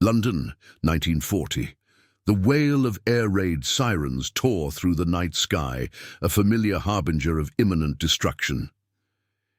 London, 1940. The wail of air raid sirens tore through the night sky, a familiar harbinger of imminent destruction.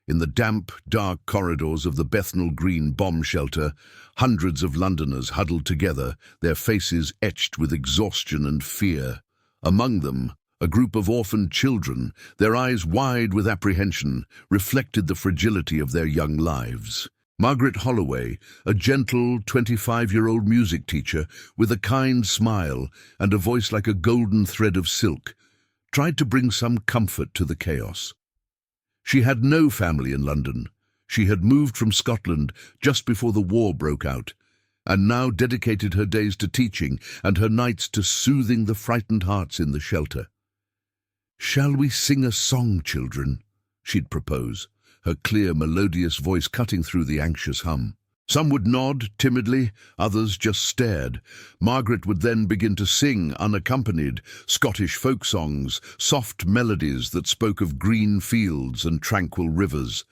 In the damp, dark corridors of the Bethnal Green bomb shelter, hundreds of Londoners huddled together, their faces etched with exhaustion and fear. Among them, a group of orphaned children, their eyes wide with apprehension, reflected the fragility of their young lives. Margaret Holloway, a gentle 25-year-old music teacher with a kind smile and a voice like a golden thread of silk, tried to bring some comfort to the chaos. She had no family in London. She had moved from Scotland just before the war broke out, and now dedicated her days to teaching and her nights to soothing the frightened hearts in the shelter. "Shall we sing a song, children?" she'd propose, her clear, melodious voice cutting through the anxious hum. Some would nod timidly, others just stared. Margaret would then begin to sing, unaccompanied, Scottish folk songs, soft melodies that spoke of green fields and tranquil rivers.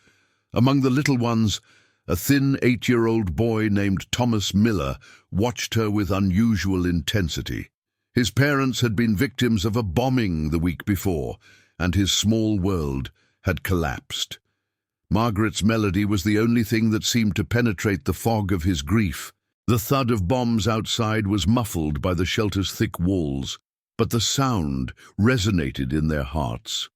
Among the little ones, a thin 8-year-old boy named Thomas Miller watched her with unusual intensity. His parents had been victims of a bombing the week before, and his small world had collapsed. Margaret's melody was the only thing that seemed to penetrate the fog of his grief. The thud of bombs outside was muffled by the shelter's thick walls, but the sound resonated in their hearts.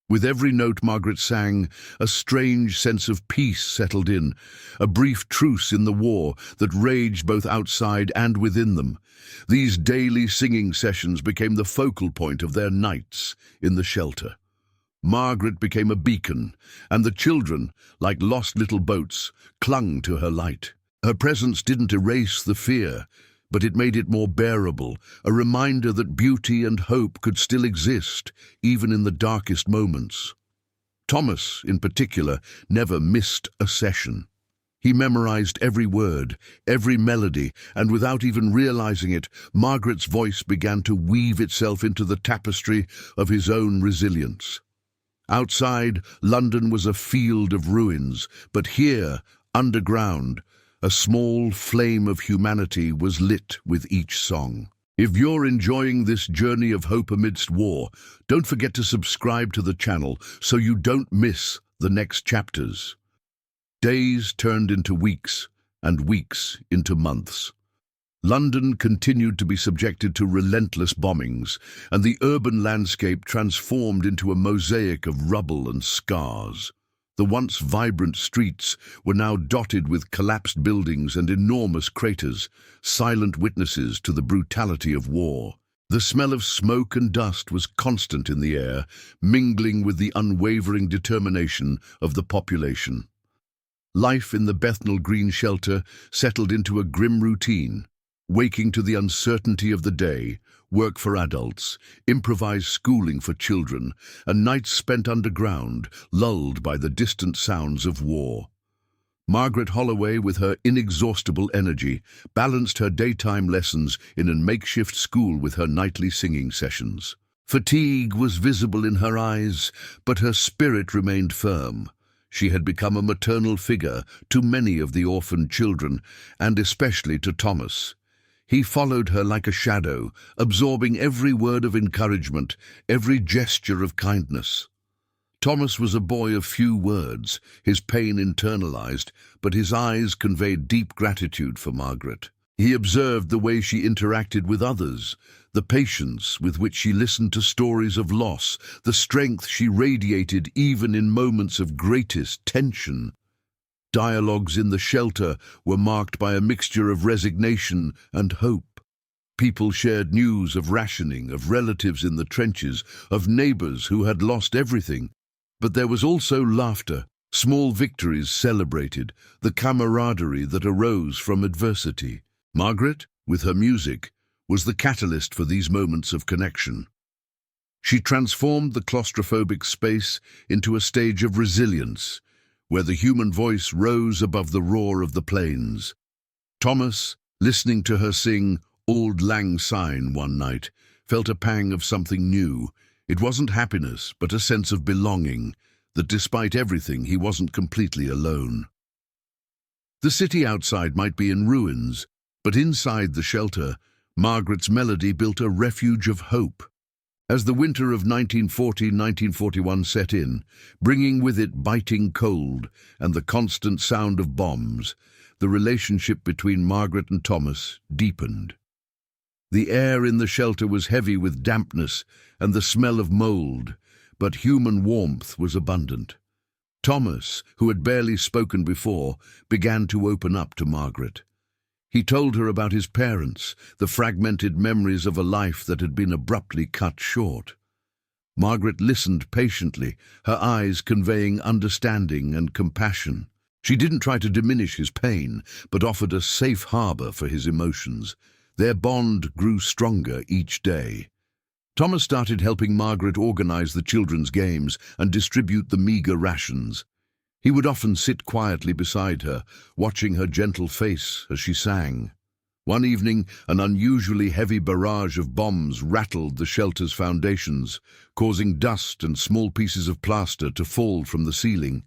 With every note Margaret sang, a strange sense of peace settled in, a brief truce in the war that raged both outside and within them. These daily singing sessions became the focal point of their nights in the shelter. Margaret became a beacon, and the children, like lost little boats, clung to her light. Her presence didn't erase the fear, but it made it more bearable, a reminder that beauty and hope could still exist, even in the darkest moments. Thomas, in particular, never missed a session. He memorized every word, every melody, and without even realizing it, Margaret's voice began to weave itself into the tapestry of his own resilience. Outside, London was a field of ruins, but here, underground, a small flame of humanity was lit with each song. If you're enjoying this journey of hope amidst war, don't forget to subscribe to the channel so you don't miss the next chapters. Days turned into weeks, and weeks into months. London continued to be subjected to relentless bombings, and the urban landscape transformed into a mosaic of rubble and scars. The once vibrant streets were now dotted with collapsed buildings and enormous craters, silent witnesses to the brutality of war. The smell of smoke and dust was constant in the air, mingling with the unwavering determination of the population. Life in the Bethnal Green shelter settled into a grim routine. Waking to the uncertainty of the day, work for adults, improvised schooling for children, and nights spent underground, lulled by the distant sounds of war. Margaret Holloway, with her inexhaustible energy, balanced her daytime lessons in a makeshift school with her nightly singing sessions. Fatigue was visible in her eyes, but her spirit remained firm. She had become a maternal figure to many of the orphaned children, and especially to Thomas. He followed her like a shadow, absorbing every word of encouragement, every gesture of kindness. Thomas was a boy of few words, his pain internalized, but his eyes conveyed deep gratitude for Margaret. He observed the way she interacted with others, the patience with which she listened to stories of loss, the strength she radiated even in moments of greatest tension. Dialogues in the shelter were marked by a mixture of resignation and hope. People shared news of rationing, of relatives in the trenches, of neighbors who had lost everything. But there was also laughter, small victories celebrated, the camaraderie that arose from adversity. Margaret, with her music, was the catalyst for these moments of connection. She transformed the claustrophobic space into a stage of resilience, where the human voice rose above the roar of the plains. Thomas, listening to her sing Auld Lang Syne one night, felt a pang of something new. It wasn't happiness, but a sense of belonging, that despite everything, he wasn't completely alone. The city outside might be in ruins, But inside the shelter, Margaret's melody built a refuge of hope. As the winter of 1940-1941 set in, bringing with it biting cold and the constant sound of bombs, the relationship between Margaret and Thomas deepened. The air in the shelter was heavy with dampness and the smell of mold, but human warmth was abundant. Thomas, who had barely spoken before, began to open up to Margaret. He told her about his parents, the fragmented memories of a life that had been abruptly cut short. Margaret listened patiently, her eyes conveying understanding and compassion. She didn't try to diminish his pain, but offered a safe harbor for his emotions. Their bond grew stronger each day. Thomas started helping Margaret organize the children's games and distribute the meager rations. He would often sit quietly beside her, watching her gentle face as she sang. One evening, an unusually heavy barrage of bombs rattled the shelter's foundations, causing dust and small pieces of plaster to fall from the ceiling.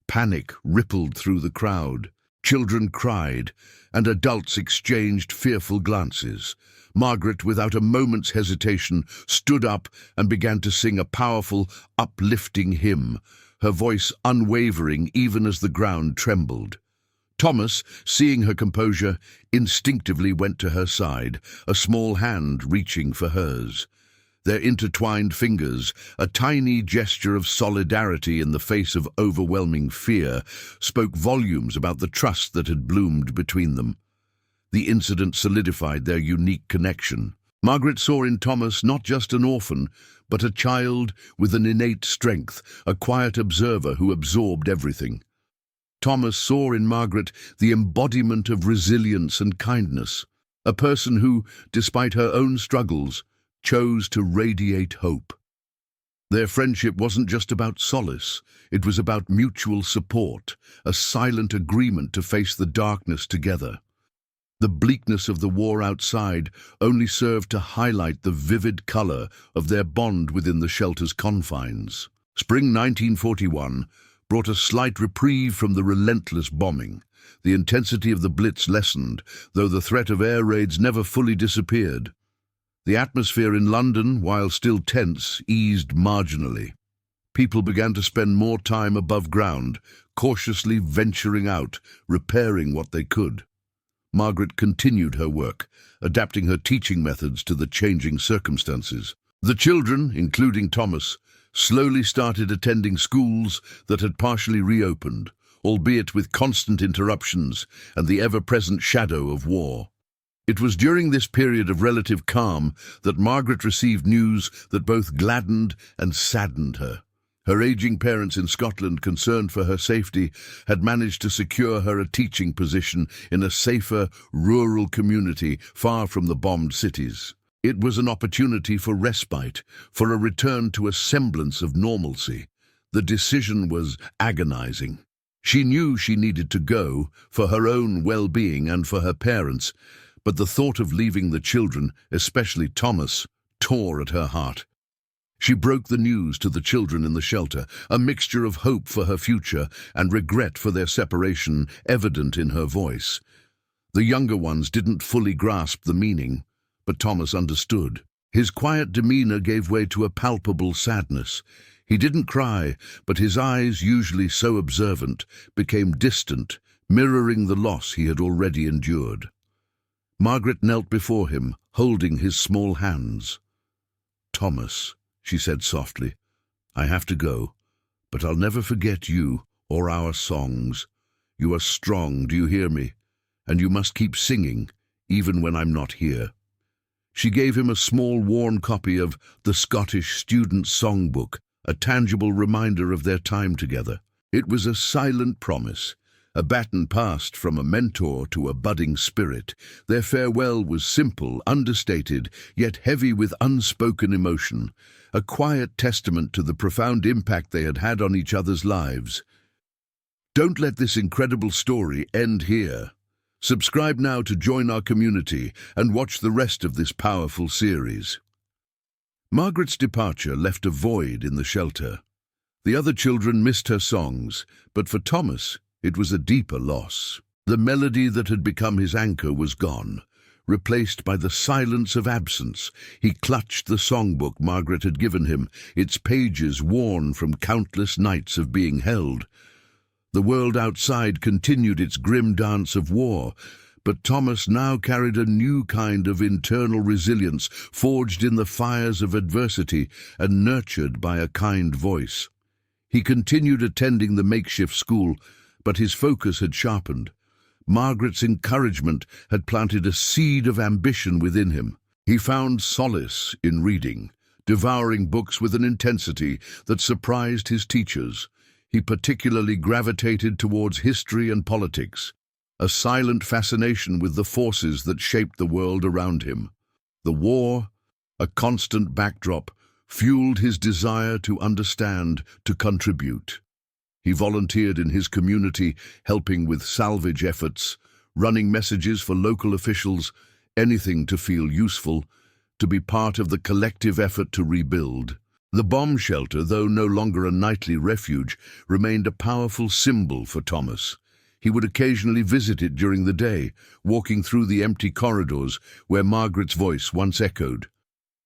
Panic rippled through the crowd. Children cried, and adults exchanged fearful glances. Margaret, without a moment's hesitation, stood up and began to sing a powerful, uplifting hymn, her voice unwavering even as the ground trembled. Thomas, seeing her composure, instinctively went to her side, a small hand reaching for hers. Their intertwined fingers, a tiny gesture of solidarity in the face of overwhelming fear, spoke volumes about the trust that had bloomed between them. The incident solidified their unique connection. Margaret saw in Thomas not just an orphan, but a child with an innate strength, a quiet observer who absorbed everything. Thomas saw in Margaret the embodiment of resilience and kindness, a person who, despite her own struggles, chose to radiate hope. Their friendship wasn't just about solace, it was about mutual support, a silent agreement to face the darkness together. The bleakness of the war outside only served to highlight the vivid color of their bond within the shelter's confines. Spring 1941 brought a slight reprieve from the relentless bombing. The intensity of the Blitz lessened, though the threat of air raids never fully disappeared. The atmosphere in London, while still tense, eased marginally. People began to spend more time above ground, cautiously venturing out, repairing what they could. Margaret continued her work, adapting her teaching methods to the changing circumstances. The children, including Thomas, slowly started attending schools that had partially reopened, albeit with constant interruptions and the ever-present shadow of war. It was during this period of relative calm that Margaret received news that both gladdened and saddened her. Her aging parents in Scotland, concerned for her safety, had managed to secure her a teaching position in a safer, rural community far from the bombed cities. It was an opportunity for respite, for a return to a semblance of normalcy. The decision was agonizing. She knew she needed to go, for her own well-being and for her parents, but the thought of leaving the children, especially Thomas, tore at her heart. She broke the news to the children in the shelter, a mixture of hope for her future and regret for their separation evident in her voice. The younger ones didn't fully grasp the meaning, but Thomas understood. His quiet demeanor gave way to a palpable sadness. He didn't cry, but his eyes, usually so observant, became distant, mirroring the loss he had already endured. Margaret knelt before him, holding his small hands. "Thomas," she said softly, "I have to go, but I'll never forget you or our songs. You are strong, do you hear me? And you must keep singing, even when I'm not here." She gave him a small worn copy of the Scottish Student Songbook, a tangible reminder of their time together. It was a silent promise, a baton passed from a mentor to a budding spirit. Their farewell was simple, understated, yet heavy with unspoken emotion, a quiet testament to the profound impact they had had on each other's lives. Don't let this incredible story end here. Subscribe now to join our community and watch the rest of this powerful series. Margaret's departure left a void in the shelter. The other children missed her songs, but for Thomas, it was a deeper loss. The melody that had become his anchor was gone, replaced by the silence of absence. He clutched the songbook Margaret had given him, its pages worn from countless nights of being held. The world outside continued its grim dance of war, but Thomas now carried a new kind of internal resilience, forged in the fires of adversity and nurtured by a kind voice. He continued attending the makeshift school, but his focus had sharpened. Margaret's encouragement had planted a seed of ambition within him. He found solace in reading, devouring books with an intensity that surprised his teachers. He particularly gravitated towards history and politics, a silent fascination with the forces that shaped the world around him. The war, a constant backdrop, fueled his desire to understand, to contribute. He volunteered in his community, helping with salvage efforts, running messages for local officials, anything to feel useful, to be part of the collective effort to rebuild. The bomb shelter, though no longer a nightly refuge, remained a powerful symbol for Thomas. He would occasionally visit it during the day, walking through the empty corridors where Margaret's voice once echoed.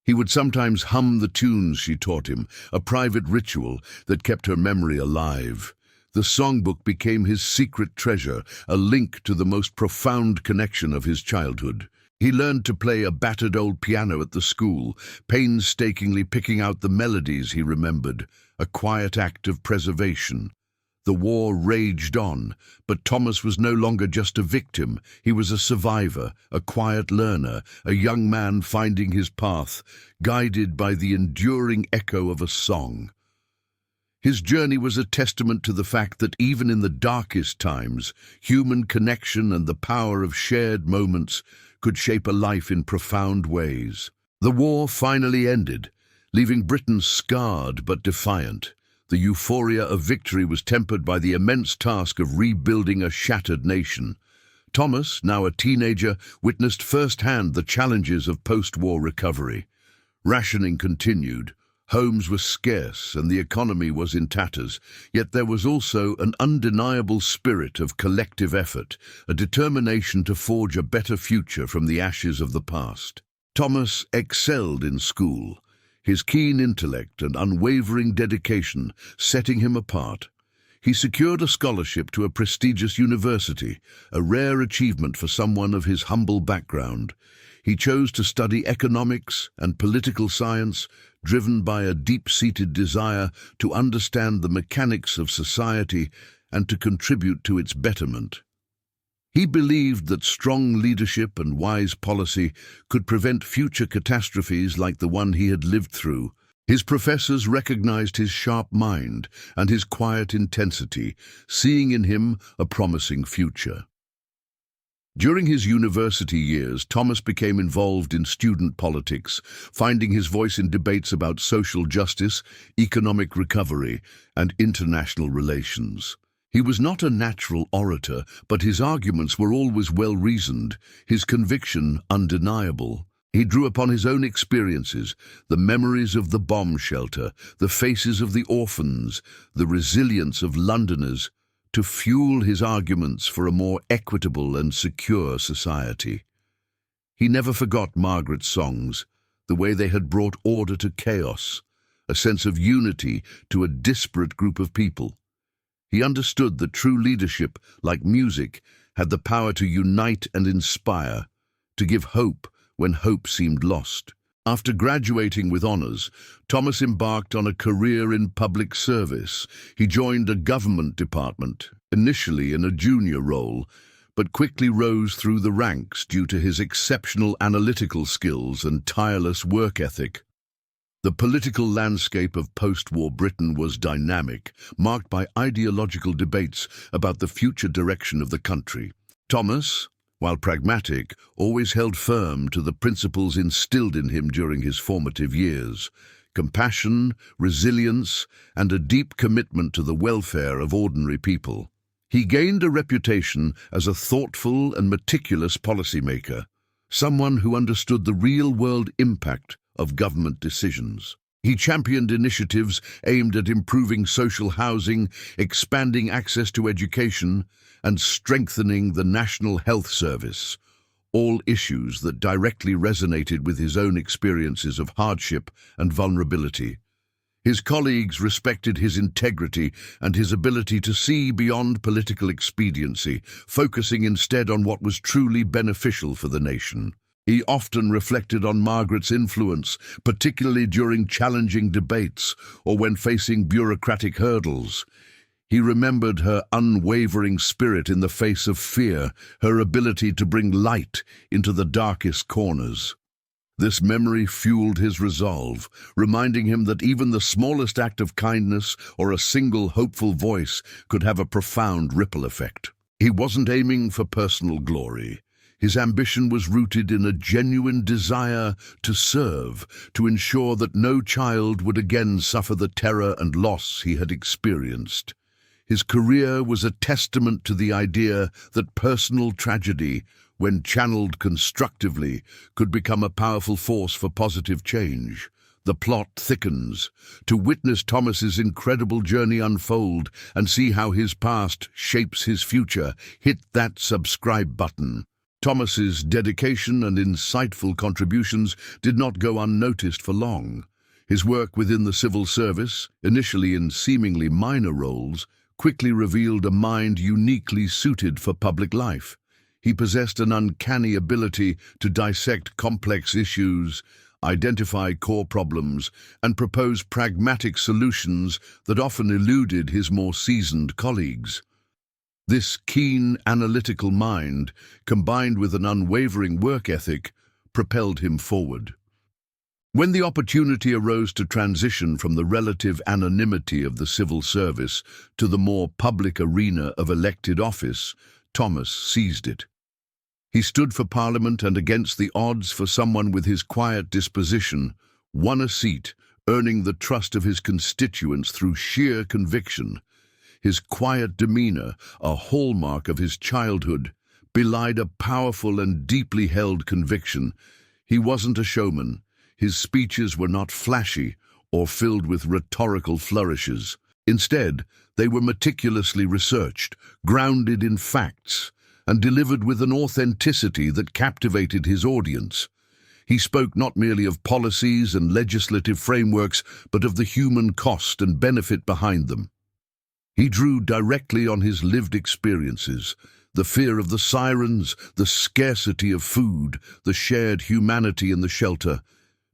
He would sometimes hum the tunes she taught him, a private ritual that kept her memory alive. The songbook became his secret treasure, a link to the most profound connection of his childhood. He learned to play a battered old piano at the school, painstakingly picking out the melodies he remembered, a quiet act of preservation. The war raged on, but Thomas was no longer just a victim. He was a survivor, a quiet learner, a young man finding his path, guided by the enduring echo of a song. His journey was a testament to the fact that even in the darkest times, human connection and the power of shared moments could shape a life in profound ways. The war finally ended, leaving Britain scarred but defiant. The euphoria of victory was tempered by the immense task of rebuilding a shattered nation. Thomas, now a teenager, witnessed firsthand the challenges of post-war recovery. Rationing continued, homes were scarce, and the economy was in tatters, yet there was also an undeniable spirit of collective effort, a determination to forge a better future from the ashes of the past. Thomas excelled in school, his keen intellect and unwavering dedication setting him apart. He secured a scholarship to a prestigious university, a rare achievement for someone of his humble background. He chose to study economics and political science, driven by a deep-seated desire to understand the mechanics of society and to contribute to its betterment. He believed that strong leadership and wise policy could prevent future catastrophes like the one he had lived through. His professors recognized his sharp mind and his quiet intensity, seeing in him a promising future. During his university years, Thomas became involved in student politics, finding his voice in debates about social justice, economic recovery, and international relations. He was not a natural orator, but his arguments were always well-reasoned, his conviction undeniable. He drew upon his own experiences, the memories of the bomb shelter, the faces of the orphans, the resilience of Londoners, to fuel his arguments for a more equitable and secure society. He never forgot Margaret's songs, the way they had brought order to chaos, a sense of unity to a disparate group of people. He understood that true leadership, like music, had the power to unite and inspire, to give hope when hope seemed lost. After graduating with honors, Thomas embarked on a career in public service. He joined a government department, initially in a junior role, but quickly rose through the ranks due to his exceptional analytical skills and tireless work ethic. The political landscape of post-war Britain was dynamic, marked by ideological debates about the future direction of the country. Thomas, while pragmatic, always held firm to the principles instilled in him during his formative years: compassion, resilience, and a deep commitment to the welfare of ordinary people. He gained a reputation as a thoughtful and meticulous policymaker, someone who understood the real-world impact of government decisions. He championed initiatives aimed at improving social housing, expanding access to education, and strengthening the National Health Service, all issues that directly resonated with his own experiences of hardship and vulnerability. His colleagues respected his integrity and his ability to see beyond political expediency, focusing instead on what was truly beneficial for the nation. He often reflected on Margaret's influence, particularly during challenging debates or when facing bureaucratic hurdles. He remembered her unwavering spirit in the face of fear, her ability to bring light into the darkest corners. This memory fueled his resolve, reminding him that even the smallest act of kindness or a single hopeful voice could have a profound ripple effect. He wasn't aiming for personal glory. His ambition was rooted in a genuine desire to serve, to ensure that no child would again suffer the terror and loss he had experienced. His career was a testament to the idea that personal tragedy, when channeled constructively, could become a powerful force for positive change. The plot thickens. To witness Thomas's incredible journey unfold and see how his past shapes his future, hit that subscribe button. Thomas's dedication and insightful contributions did not go unnoticed for long. His work within the civil service, initially in seemingly minor roles, quickly revealed a mind uniquely suited for public life. He possessed an uncanny ability to dissect complex issues, identify core problems, and propose pragmatic solutions that often eluded his more seasoned colleagues. This keen, analytical mind, combined with an unwavering work ethic, propelled him forward. When the opportunity arose to transition from the relative anonymity of the civil service to the more public arena of elected office, Thomas seized it. He stood for Parliament and, against the odds for someone with his quiet disposition, won a seat, earning the trust of his constituents through sheer conviction. His quiet demeanor, a hallmark of his childhood, belied a powerful and deeply held conviction. He wasn't a showman. His speeches were not flashy or filled with rhetorical flourishes. Instead, they were meticulously researched, grounded in facts, and delivered with an authenticity that captivated his audience. He spoke not merely of policies and legislative frameworks, but of the human cost and benefit behind them. He drew directly on his lived experiences, the fear of the sirens, the scarcity of food, the shared humanity in the shelter,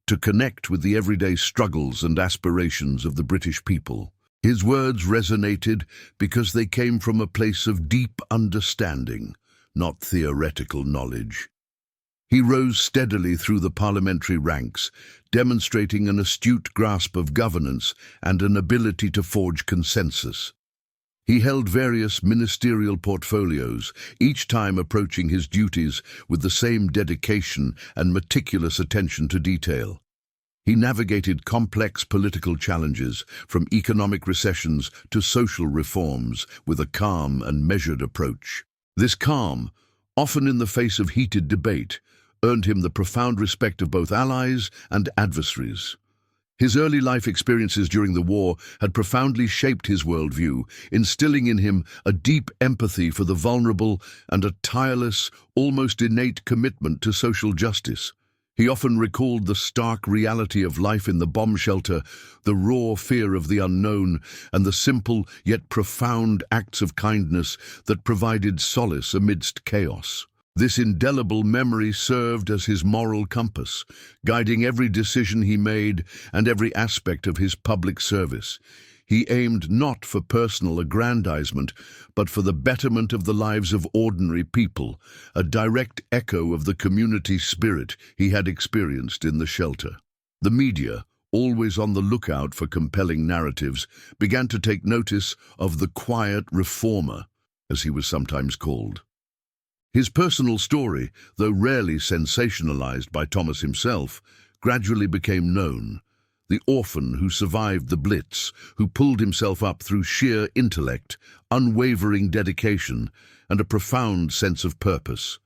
to connect with the everyday struggles and aspirations of the British people. His words resonated because they came from a place of deep understanding, not theoretical knowledge. He rose steadily through the parliamentary ranks, demonstrating an astute grasp of governance and an ability to forge consensus. He held various ministerial portfolios, each time approaching his duties with the same dedication and meticulous attention to detail. He navigated complex political challenges, from economic recessions to social reforms, with a calm and measured approach. This calm, often in the face of heated debate, earned him the profound respect of both allies and adversaries. His early life experiences during the war had profoundly shaped his worldview, instilling in him a deep empathy for the vulnerable and a tireless, almost innate commitment to social justice. He often recalled the stark reality of life in the bomb shelter, the raw fear of the unknown, and the simple yet profound acts of kindness that provided solace amidst chaos. This indelible memory served as his moral compass, guiding every decision he made and every aspect of his public service. He aimed not for personal aggrandizement, but for the betterment of the lives of ordinary people, a direct echo of the community spirit he had experienced in the shelter. The media, always on the lookout for compelling narratives, began to take notice of the quiet reformer, as he was sometimes called. His personal story, though rarely sensationalized by Thomas himself, gradually became known. The orphan who survived the Blitz, who pulled himself up through sheer intellect, unwavering dedication, and a profound sense of purpose.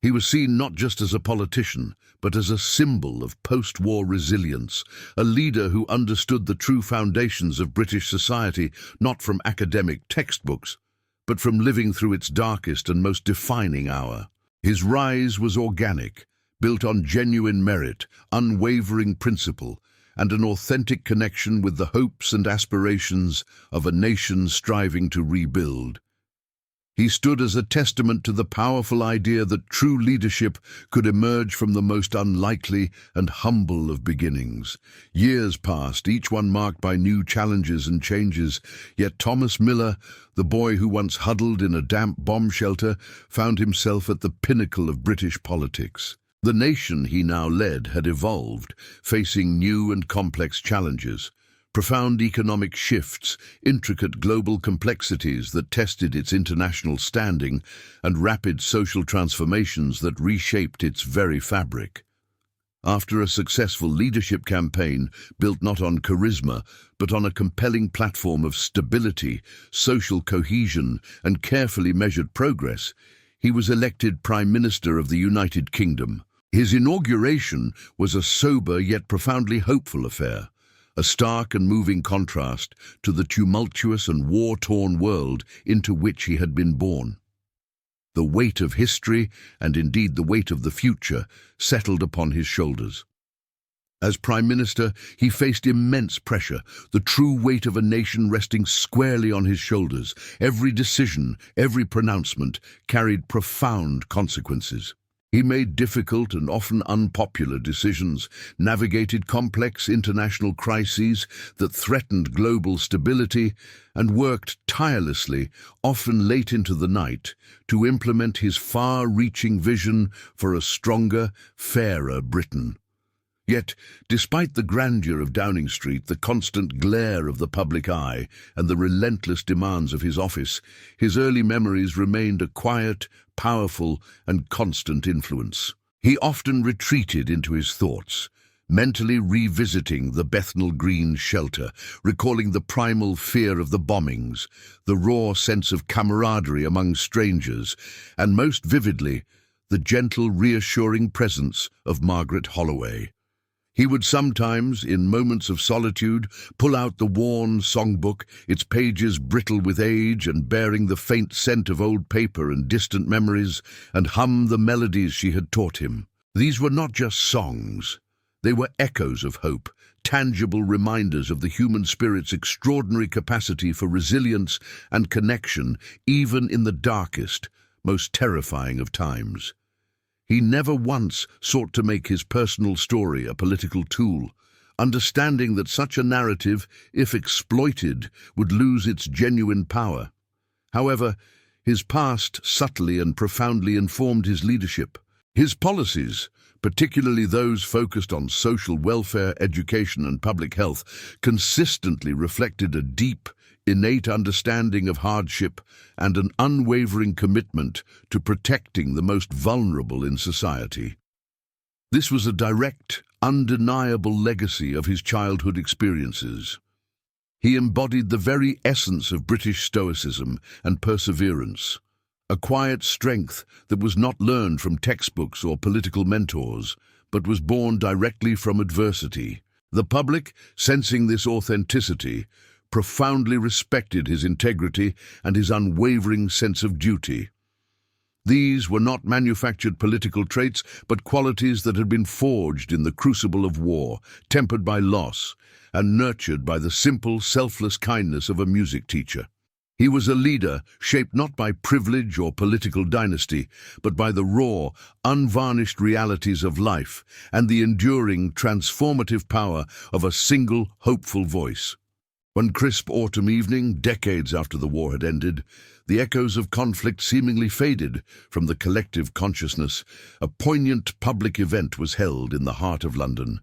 He was seen not just as a politician, but as a symbol of post-war resilience, a leader who understood the true foundations of British society, not from academic textbooks, but from living through its darkest and most defining hour. His rise was organic, built on genuine merit, unwavering principle, and an authentic connection with the hopes and aspirations of a nation striving to rebuild. He stood as a testament to the powerful idea that true leadership could emerge from the most unlikely and humble of beginnings. Years passed, each one marked by new challenges and changes, yet Thomas Miller, the boy who once huddled in a damp bomb shelter, found himself at the pinnacle of British politics. The nation he now led had evolved, facing new and complex challenges. Profound economic shifts, intricate global complexities that tested its international standing, and rapid social transformations that reshaped its very fabric. After a successful leadership campaign built not on charisma, but on a compelling platform of stability, social cohesion, and carefully measured progress, he was elected Prime Minister of the United Kingdom. His inauguration was a sober yet profoundly hopeful affair, a stark and moving contrast to the tumultuous and war-torn world into which he had been born. The weight of history, and indeed the weight of the future, settled upon his shoulders. As Prime Minister, he faced immense pressure, the true weight of a nation resting squarely on his shoulders. Every decision, every pronouncement carried profound consequences. He made difficult and often unpopular decisions, navigated complex international crises that threatened global stability, and worked tirelessly, often late into the night, to implement his far-reaching vision for a stronger, fairer Britain. Yet, despite the grandeur of Downing Street, the constant glare of the public eye, and the relentless demands of his office, his early memories remained a quiet, powerful, and constant influence. He often retreated into his thoughts, mentally revisiting the Bethnal Green shelter, recalling the primal fear of the bombings, the raw sense of camaraderie among strangers, and most vividly, the gentle, reassuring presence of Margaret Holloway. He would sometimes, in moments of solitude, pull out the worn songbook, its pages brittle with age and bearing the faint scent of old paper and distant memories, and hum the melodies she had taught him. These were not just songs. They were echoes of hope, tangible reminders of the human spirit's extraordinary capacity for resilience and connection, even in the darkest, most terrifying of times. He never once sought to make his personal story a political tool, understanding that such a narrative, if exploited, would lose its genuine power. However, his past subtly and profoundly informed his leadership. His policies, particularly those focused on social welfare, education, and public health, consistently reflected a deep, innate understanding of hardship and an unwavering commitment to protecting the most vulnerable in society. This was a direct, undeniable legacy of his childhood experiences. He embodied the very essence of British stoicism and perseverance, a quiet strength that was not learned from textbooks or political mentors, but was born directly from adversity. The public, sensing this authenticity, profoundly respected his integrity and his unwavering sense of duty. These were not manufactured political traits, but qualities that had been forged in the crucible of war, tempered by loss, and nurtured by the simple, selfless kindness of a music teacher. He was a leader shaped not by privilege or political dynasty, but by the raw, unvarnished realities of life and the enduring, transformative power of a single, hopeful voice. One crisp autumn evening, decades after the war had ended, the echoes of conflict seemingly faded from the collective consciousness. A poignant public event was held in the heart of London.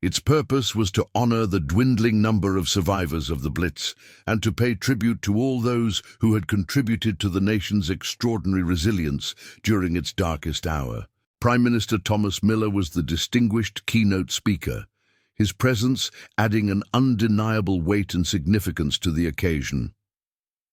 Its purpose was to honor the dwindling number of survivors of the Blitz and to pay tribute to all those who had contributed to the nation's extraordinary resilience during its darkest hour. Prime Minister Thomas Miller was the distinguished keynote speaker, his presence adding an undeniable weight and significance to the occasion.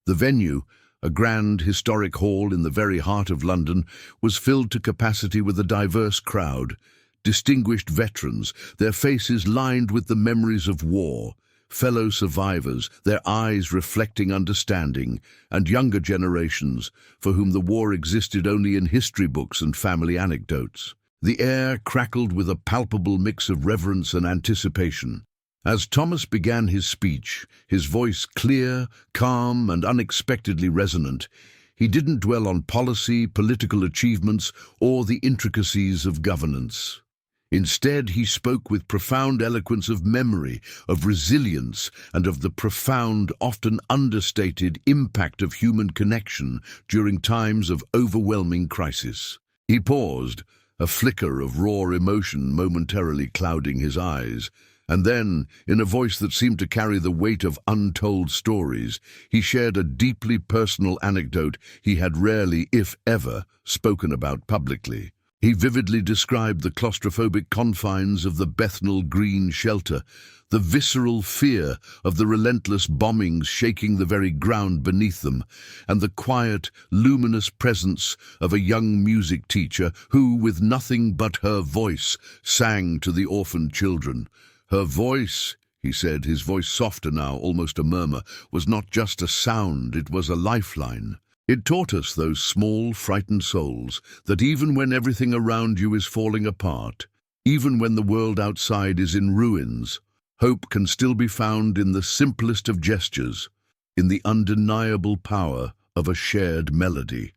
The venue, A grand, historic hall in the very heart of London was filled to capacity with a diverse crowd, distinguished veterans, their faces lined with the memories of war, fellow survivors, their eyes reflecting understanding, and younger generations for whom the war existed only in history books and family anecdotes. The air crackled with a palpable mix of reverence and anticipation. As Thomas began his speech, his voice clear, calm, and unexpectedly resonant, he didn't dwell on policy, political achievements, or the intricacies of governance. Instead, he spoke with profound eloquence of memory, of resilience, and of the profound, often understated impact of human connection during times of overwhelming crisis. He paused, a flicker of raw emotion momentarily clouding his eyes, and then, in a voice that seemed to carry the weight of untold stories, he shared a deeply personal anecdote he had rarely, if ever, spoken about publicly. He vividly described the claustrophobic confines of the Bethnal Green shelter, the visceral fear of the relentless bombings shaking the very ground beneath them, and the quiet, luminous presence of a young music teacher who, with nothing but her voice, sang to the orphaned children. Her voice, he said, his voice softer now, almost a murmur, was not just a sound, it was a lifeline. It taught us, those small, frightened souls, that even when everything around you is falling apart, even when the world outside is in ruins, hope can still be found in the simplest of gestures, in the undeniable power of a shared melody.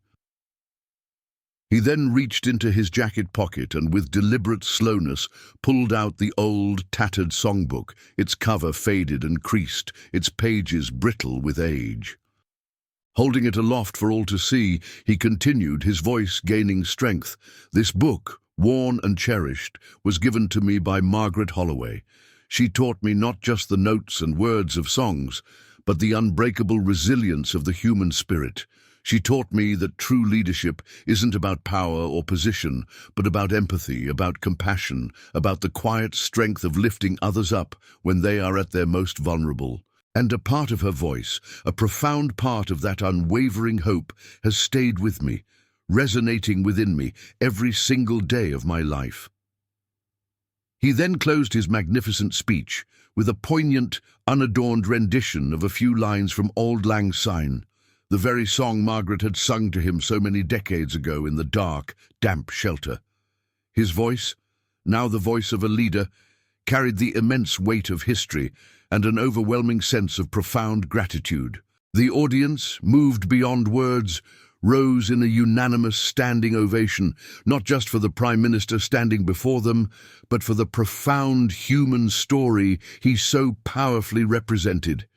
He then reached into his jacket pocket and with deliberate slowness pulled out the old, tattered songbook, its cover faded and creased, its pages brittle with age. Holding it aloft for all to see, he continued, his voice gaining strength. This book, worn and cherished, was given to me by Margaret Holloway. She taught me not just the notes and words of songs, but the unbreakable resilience of the human spirit. She taught me that true leadership isn't about power or position, but about empathy, about compassion, about the quiet strength of lifting others up when they are at their most vulnerable. And a part of her voice, a profound part of that unwavering hope, has stayed with me, resonating within me every single day of my life. He then closed his magnificent speech with a poignant, unadorned rendition of a few lines from Auld Lang Syne, the very song Margaret had sung to him so many decades ago in the dark, damp shelter. His voice, now the voice of a leader, carried the immense weight of history and an overwhelming sense of profound gratitude. The audience, moved beyond words, rose in a unanimous standing ovation, not just for the Prime Minister standing before them, but for the profound human story he so powerfully represented.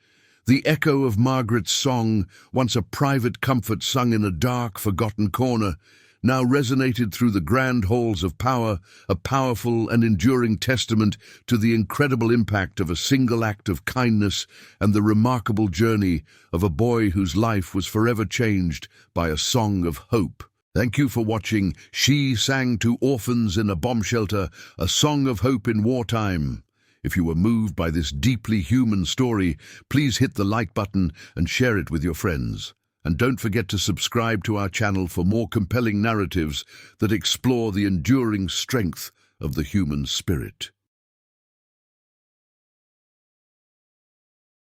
The echo of Margaret's song, once a private comfort sung in a dark, forgotten corner, now resonated through the grand halls of power, a powerful and enduring testament to the incredible impact of a single act of kindness and the remarkable journey of a boy whose life was forever changed by a song of hope. Thank you for watching She Sang to Orphans in a Bomb Shelter, a song of hope in wartime. If you were moved by this deeply human story, please hit the like button and share it with your friends. And don't forget to subscribe to our channel for more compelling narratives that explore the enduring strength of the human spirit.